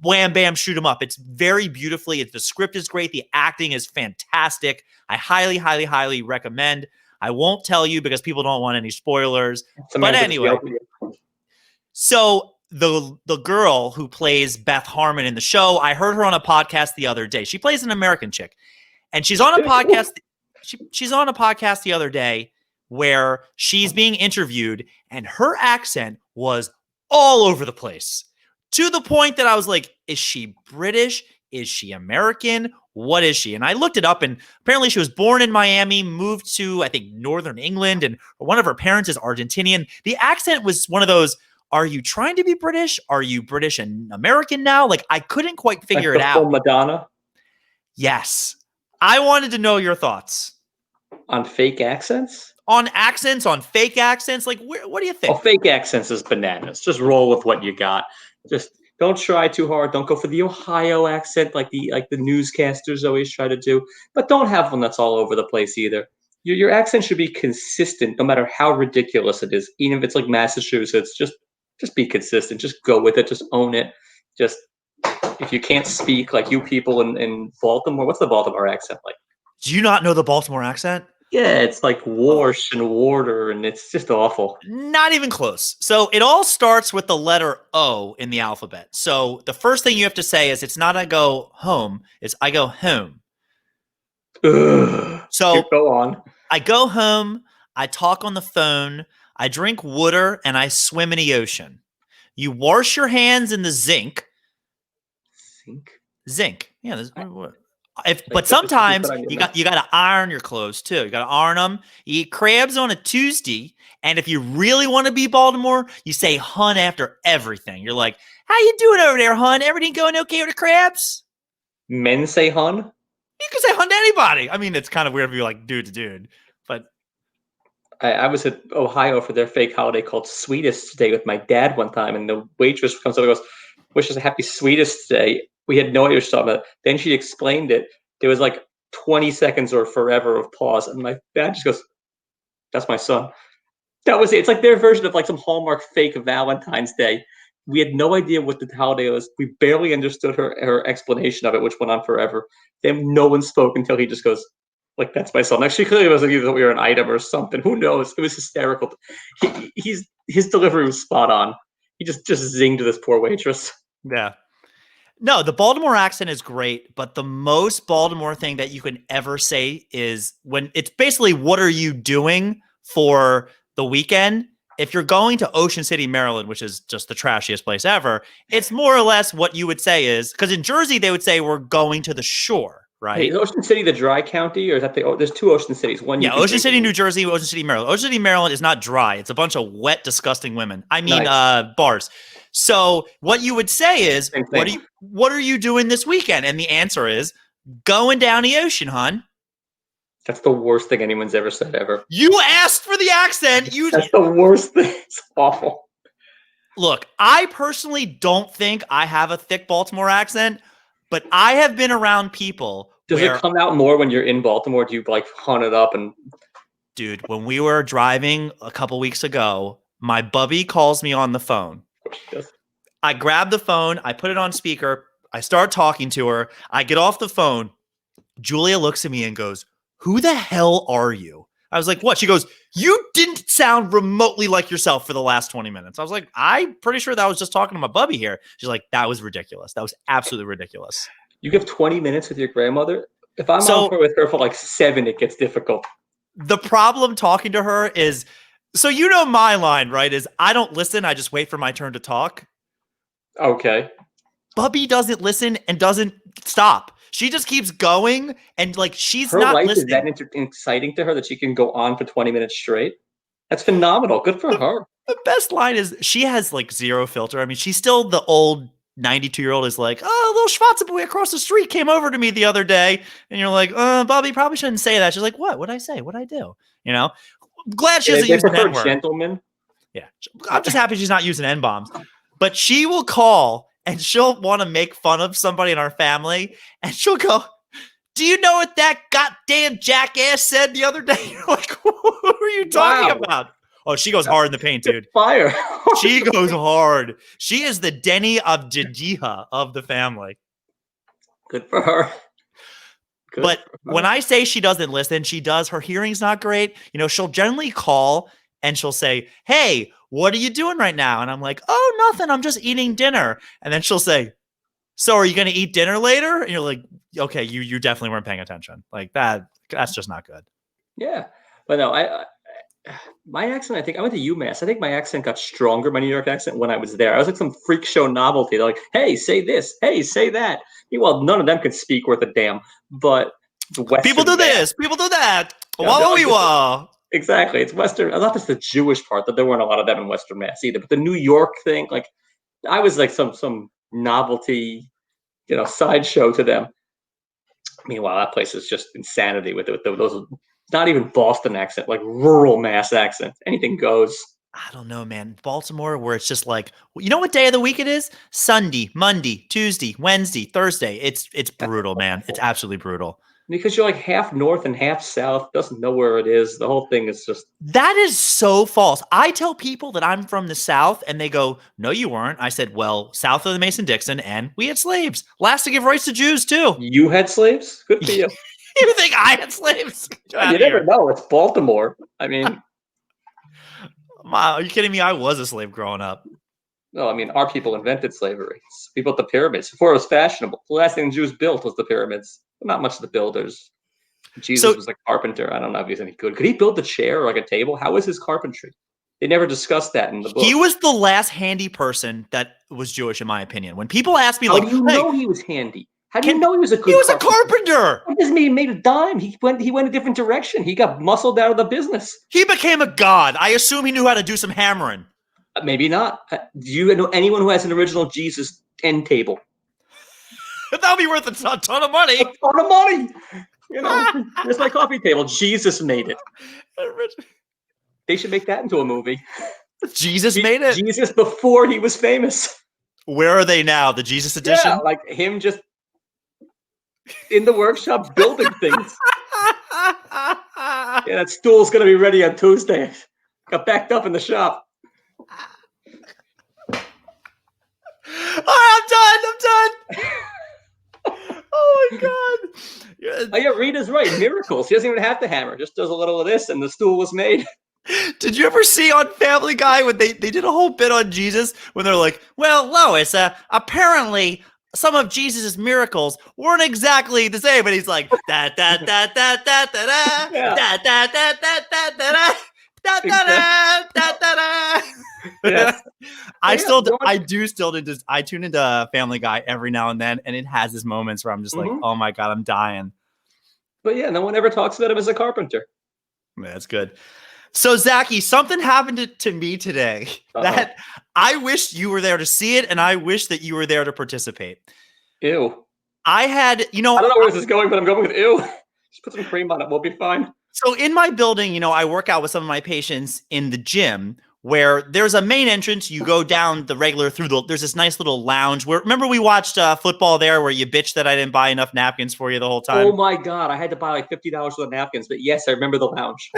wham, bam, shoot 'em up. It's very beautifully. The script is great. The acting is fantastic. I highly, highly, highly recommend. I won't tell you because people don't want any spoilers. But anyway, so the girl who plays Beth Harmon in the show, I heard her on a podcast the other day. She plays an American chick. And she's on a podcast. She's on a podcast the other day where she's being interviewed, and her accent was all over the place, to the point that I was like, is she British? Is she American? What is she? And I looked it up, and apparently she was born in Miami, moved to, I think, Northern England, and one of her parents is Argentinian. The accent was one of those, are you trying to be British? Are you British and American now? Like, I couldn't quite figure it out. Madonna? Yes. I wanted to know your thoughts. On fake accents? On accents, on fake accents? Like, what do you think? Oh, fake accents is bananas. Just roll with what you got. Just don't try too hard. Don't go for the Ohio accent like the newscasters always try to do. But don't have one that's all over the place either. Your accent should be consistent no matter how ridiculous it is. Even if it's like Massachusetts, just be consistent. Just go with it. Just own it. Just, if you can't speak like you people in Baltimore, what's the Baltimore accent like? Do you not know the Baltimore accent? Yeah, it's like Warsh and Warder, and it's just awful. Not even close. So it all starts with the letter O in the alphabet. So the first thing you have to say is, it's not I go home, it's I go home. Ugh. So go on. I go home, I talk on the phone, I drink water, and I swim in the ocean. You wash your hands in the zinc. Zinc. Yeah. But sometimes you got to iron your clothes too. You got to iron them. You eat crabs on a Tuesday, and if you really want to be Baltimore, you say "hun" after everything. You're like, "How you doing over there, hun? Everything going okay with the crabs?" Men say "hun." You can say "hun" to anybody. I mean, it's kind of weird if you're like dude to dude, but I was at Ohio for their fake holiday called Sweetest Day with my dad one time, and the waitress comes up and goes, "Wish us a happy Sweetest Day." We had no idea what she was talking about. Then she explained it. There was like 20 seconds or forever of pause, and my dad just goes, "That's my son." That was it. It's like their version of like some Hallmark fake Valentine's Day. We had no idea what the holiday was. We barely understood her explanation of it, which went on forever. Then no one spoke until he just goes, like, "That's my son." Actually, clearly it wasn't either that we were an item or something. Who knows? It was hysterical. His delivery was spot on. He just zinged this poor waitress. Yeah. No, the Baltimore accent is great, but the most Baltimore thing that you can ever say is when it's basically, what are you doing for the weekend? If you're going to Ocean City, Maryland, which is just the trashiest place ever, it's more or less what you would say is, because in Jersey, they would say we're going to the shore, Hey, right? is Ocean City the dry county, or is that there's two Ocean Cities? One you Yeah, can Ocean drink City, in. New Jersey, Ocean City, Maryland. Ocean City, Maryland is not dry. It's a bunch of wet, disgusting women. I mean, Nice. bars. So what you would say is, Same thing. what are you doing this weekend? And the answer is going down the ocean, hun. That's the worst thing anyone's ever said ever. You asked for the accent. That's the worst thing. It's awful. Look, I personally don't think I have a thick Baltimore accent, but I have been around people Does where, it come out more when you're in Baltimore? Do you like hunt it up and? dude, when we were driving a couple weeks ago, my bubby calls me on the phone. Yes. I grab the phone, I put it on speaker, I start talking to her, I get off the phone. Julia looks at me and goes, "Who the hell are you?" I was like, "What?" She goes, "You didn't sound remotely like yourself for the last 20 minutes. I was like, "I'm pretty sure that was just talking to my bubby here." She's like, "That was ridiculous. That was absolutely ridiculous." You give 20 minutes with your grandmother. If I'm So- on with her for like 7, it gets difficult. The problem talking to her is, so you know my line, right? Is I don't listen, I just wait for my turn to talk. Okay. Bubby doesn't listen and doesn't stop. She just keeps going, and like she's Her not life listening. is that exciting to her that she can go on for 20 minutes straight. That's phenomenal. Good for her. The best line is she has like zero filter. I mean, she's still the old 92-year-old is like, "Oh, little Schwarzer boy across the street came over to me the other day." And you're like, Bobby, probably shouldn't say that. She's like, "What? What'd I say? What'd I do?" You know? I'm glad she doesn't They use an prefer N-word. gentlemen. Yeah. I'm just happy she's not using N-bombs. But she will call and she'll want to make fun of somebody in our family. And she'll go, "Do you know what that goddamn jackass said the other day?" You're like, "What are you talking Wow. about?" Oh, she goes hard in the paint, dude. Fire. She goes hard. She is the Denny of Jajiha of the family. Good for her. Good But for her. when I say she doesn't listen, she does. Her hearing's not great. You know, she'll generally call and she'll say, "Hey, what are you doing right now?" And I'm like, "Oh, nothing. I'm just eating dinner." And then she'll say, "So are you going to eat dinner later?" And you're like, "Okay, you definitely weren't paying attention." Like that's just not good. Yeah. But no, my accent, I think I went to UMass. I think my accent got stronger, my New York accent, when I was there. I was like some freak show novelty. They're like, "Hey, say this. Hey, say that." Meanwhile, none of them could speak worth a damn. But the Western People do Mass, this. People do that. Yeah, Wah, they're wah, like, wee, wah. exactly. It's Western. Not just the Jewish part, that there weren't a lot of them in Western Mass either. But the New York thing, like I was like some novelty, sideshow to them. Meanwhile, that place is just insanity with those. Not even Boston accent, like rural Mass accent. Anything goes. I don't know, man. Baltimore, where it's just like, you know what day of the week it is? Sunday, Monday, Tuesday, Wednesday, Thursday. It's brutal, man. It's absolutely brutal. Because you're like half north and half south, doesn't know where it is. The whole thing is just. That is so false. I tell people that I'm from the South, and they go, "No, you weren't." I said, "Well, south of the Mason-Dixon, and we had slaves. Last to give rights to Jews, too." You had slaves? Good for you. You think I had slaves? You never know. It's Baltimore. I mean, are you kidding me? I was a slave growing up. no, I mean, our people invented slavery. We built the pyramids before it was fashionable. The last thing the Jews built was the pyramids. Not much of the builders. Jesus was a carpenter. I don't know if he's any good. Could he build a chair or like a table? How is his carpentry? They never discussed that in the book. He was the last handy person that was Jewish, in my opinion. When people ask me, how like, do you "Hey, know he was handy? How do you know he was a good he was carpenter? a carpenter. What doesn't mean he made a dime? He went a different direction. He got muscled out of the business. He became a god. I assume he knew how to do some hammering." Maybe not. Do you know anyone who has an original Jesus end table? That would be worth a ton of money. A ton of money. It's my coffee table. Jesus made it. They should make that into a movie. Jesus made it. Jesus before he was famous. Where are they now? The Jesus edition? Yeah, like him just in the workshop building things. Yeah, that stool's going to be ready on Tuesday. Got backed up in the shop. All right, I'm done. Oh my God. Oh yeah, Rita's right. Miracles. He doesn't even have to hammer. Just does a little of this, and the stool was made. Did you ever see on Family Guy when they did a whole bit on Jesus when they're like, well, Lois, apparently some of Jesus's miracles weren't exactly the same, and he's like da da da da da da da da da da da da da da da da da. Yes. I tune into Family Guy every now and then, and it has its moments where I'm just like, oh my God, I'm dying. But yeah, no one ever talks about him as a carpenter. Yeah, that's good. So, Zachy, something happened to me today that I wish you were there to see it, and I wish that you were there to participate. Ew. I had, I don't know where this is going, but I'm going with ew. Just put some cream on it. We'll be fine. So in my building, I work out with some of my patients in the gym where there's a main entrance. You go down the regular there's this nice little lounge where, remember we watched football there where you bitched that I didn't buy enough napkins for you the whole time? Oh my God. I had to buy like $50 worth of napkins, but yes, I remember the lounge.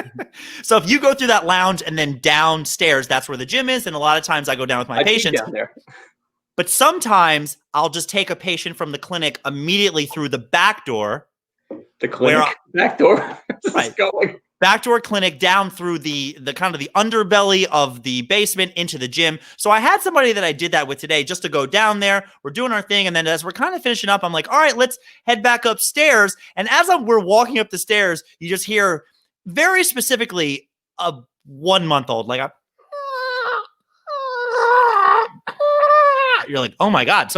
So if you go through that lounge and then downstairs, that's where the gym is. And a lot of times I go down with my patients. Down there. But sometimes I'll just take a patient from the clinic immediately through the back door. The clinic? Back door? Right. Backdoor clinic down through the kind of the underbelly of the basement into the gym. So I had somebody that I did that with today just to go down there. We're doing our thing. And then as we're kind of finishing up, I'm like, all right, let's head back upstairs. And as we're walking up the stairs, you just hear very specifically a 1-month-old, like you're like, oh my God,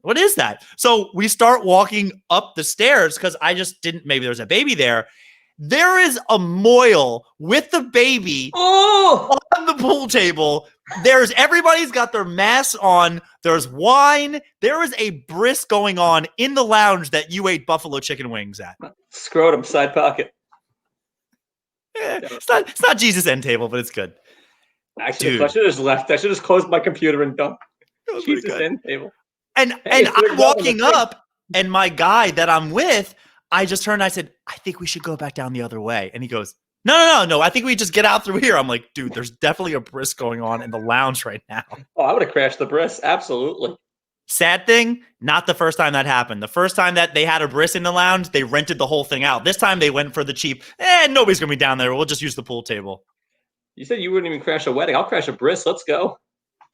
what is that? So we start walking up the stairs because I just didn't, maybe there's a baby there. There is a moil with the baby on the pool table. Everybody's got their masks on. There's wine. There is a brisk going on in the lounge that you ate buffalo chicken wings at. Scrotum, side pocket. It's not Jesus end table, but it's good. Actually, I should have just left. I should have just closed my computer and done. Jesus end table. And I'm walking up, and my guy that I'm with, I just turned and I said, I think we should go back down the other way. And he goes, no. I think we just get out through here. I'm like, dude, there's definitely a brisk going on in the lounge right now. Oh, I would have crashed the brisk. Absolutely. Sad thing, not the first time that happened. The first time that they had a brisk in the lounge, they rented the whole thing out. This time they went for the cheap. Nobody's going to be down there. We'll just use the pool table. You said you wouldn't even crash a wedding. I'll crash a brisk. Let's go.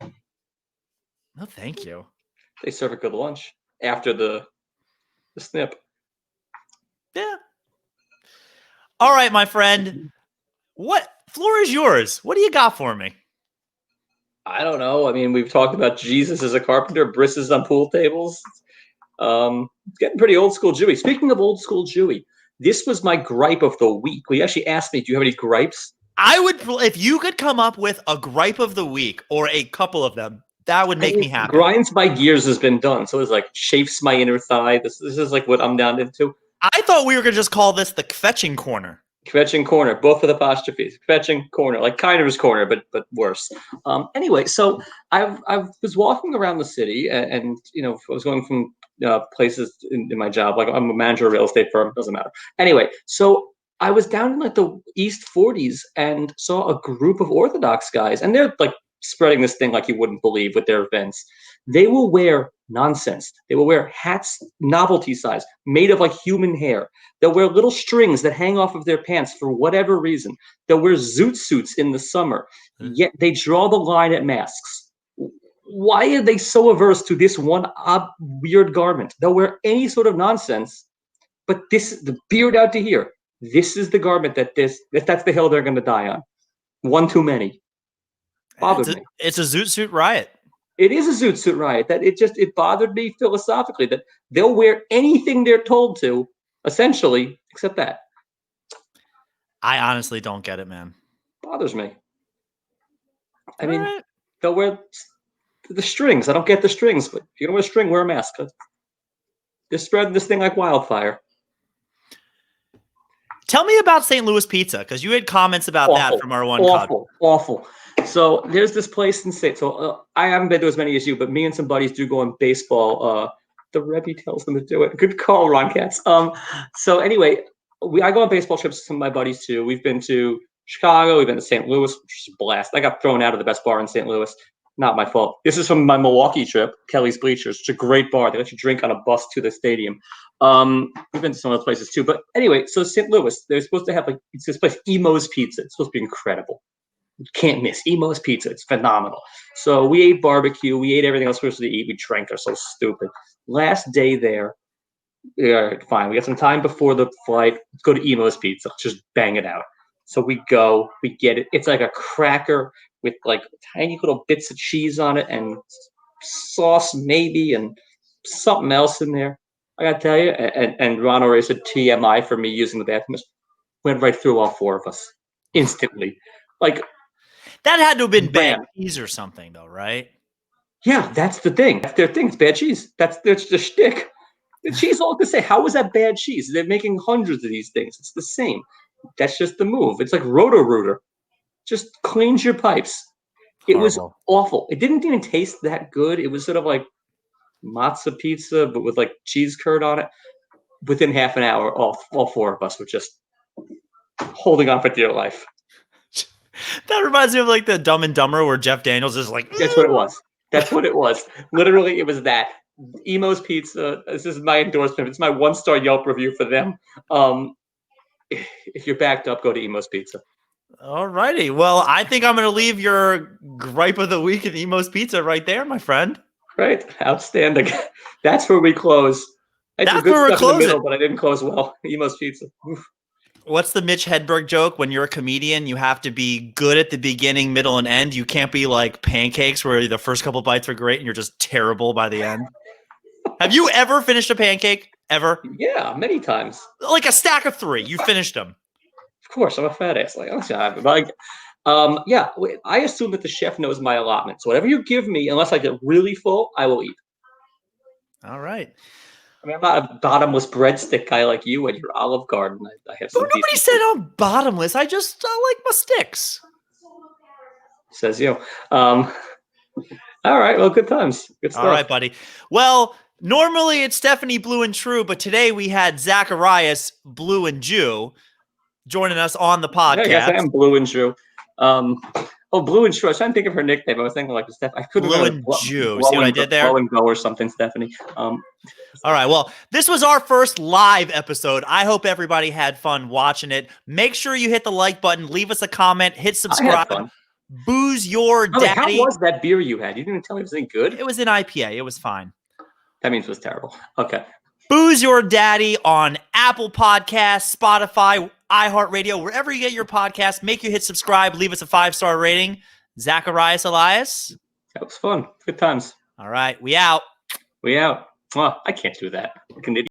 No, thank you. They serve a good lunch after the snip. Yeah. All right, my friend. What floor is yours? What do you got for me? I don't know. I mean, we've talked about Jesus as a carpenter, brisses on pool tables. It's getting pretty old school Jewy. Speaking of old school Jewy, this was my gripe of the week. We actually asked me, do you have any gripes? I would, if you could come up with a gripe of the week or a couple of them, that would make me happy. Grinds my gears has been done. So it's like chafes my inner thigh. This is like what I'm down into. I thought we were going to just call this the kvetching corner. Kvetching corner, both with apostrophes. Kvetching corner, like Kiner's corner, but worse. Anyway, so I was walking around the city, and I was going from places in my job. Like I'm a manager of a real estate firm. Doesn't matter. Anyway, so I was down in like the East 40s and saw a group of Orthodox guys, and they're like spreading this thing like you wouldn't believe with their events. They will wear nonsense. They will wear hats, novelty size, made of like human hair. They'll wear little strings that hang off of their pants for whatever reason. They'll wear zoot suits in the summer, yet they draw the line at masks. Why are they so averse to this one odd, weird garment? They'll wear any sort of nonsense, but the beard out to here, this is the garment that's the hill they're going to die on. One too many. Bothered me. It's a zoot suit riot. It is a zoot suit riot. That it bothered me philosophically that they'll wear anything they're told to, essentially, except that. I honestly don't get it, man. Bothers me. I mean, they'll wear the strings. I don't get the strings, but if you don't wear a string, wear a mask. They're spreading this thing like wildfire. Tell me about St. Louis pizza, because you had comments about that from our one cut. Awful. So there's this place in St. So I haven't been to as many as you, but me and some buddies do go on baseball. The Rebbe tells them to do it. Good call, Ron Katz. So anyway, I go on baseball trips with some of my buddies too. We've been to Chicago, we've been to St. Louis, which is a blast. I got thrown out of the best bar in St. Louis. Not my fault. This is from my Milwaukee trip, Kelly's Bleachers. It's a great bar. They let you drink on a bus to the stadium. We've been to some other places too. But anyway, so St. Louis, they're supposed to have it's this place, Emo's Pizza. It's supposed to be incredible. You can't miss Emo's Pizza. It's phenomenal. So we ate barbecue. We ate everything else we were supposed to eat. We drank. They're so stupid. Last day there, yeah, fine. We got some time before the flight. Let's go to Emo's Pizza. Just bang it out. So we go. We get it. It's like a cracker with like tiny little bits of cheese on it and sauce maybe and something else in there. I gotta tell you, and Ron already said TMI for me using the bathroom. Went right through all four of us instantly. Like that had to have been bad cheese or something, though, right? Yeah, that's the thing. That's their thing. It's bad cheese. That's the shtick. The cheese all to say, how is that bad cheese? They're making hundreds of these things. It's the same. That's just the move. It's like Roto-Rooter. Just cleans your pipes. It was awful. It didn't even taste that good. It was sort of like matzo pizza, but with like cheese curd on it. Within half an hour, all four of us were just holding on for dear life. That reminds me of like the Dumb and Dumber where Jeff Daniels is like, That's what it was. That's what it was. Literally, it was that. Emo's Pizza. This is my endorsement. It's my 1-star Yelp review for them. If you're backed up, go to Emo's Pizza. All righty. Well, I think I'm going to leave your gripe of the week at Emo's Pizza right there, my friend. Great. Outstanding. That's where we close. That's where we're closing. In the middle, but I didn't close well. Emo's Pizza. Oof. What's the Mitch Hedberg joke? When you're a comedian, you have to be good at the beginning, middle, and end. You can't be like pancakes where the first couple bites are great and you're just terrible by the end. Have you ever finished a pancake? Ever? Yeah, many times. Like a stack of 3. You finished them. Of course, I'm a fat ass. Yeah, I assume that the chef knows my allotment. So whatever you give me, unless I get really full, I will eat. All right. I mean, I'm not a bottomless breadstick guy like you and your Olive Garden. I have some. Nobody said I'm bottomless. I like my sticks. Says you. All right. Well, good times. Good stuff. All right, buddy. Well, normally it's Stephanie Blue and True, but today we had Zack Elias, Blue and Jew, joining us on the podcast. Yeah, I guess I am Blue and Jew. Blue and True. I was trying to think of her nickname. I was thinking like Steph. I couldn't remember. Blue and Jew. See what I did there? Blow and Go or something, Stephanie. All right. Well, this was our first live episode. I hope everybody had fun watching it. Make sure you hit the like button, leave us a comment, hit subscribe. Booze your daddy. How was that beer you had? You didn't even tell me it was any good. It was an IPA. It was fine. That means it was terrible. Okay. Booze Your Daddy on Apple Podcasts, Spotify, iHeartRadio, wherever you get your podcasts. Make you hit subscribe. Leave us a 5-star rating. Zack Elias. That was fun. Good times. All right. We out. We out. Well, I can't do that. Like an idiot.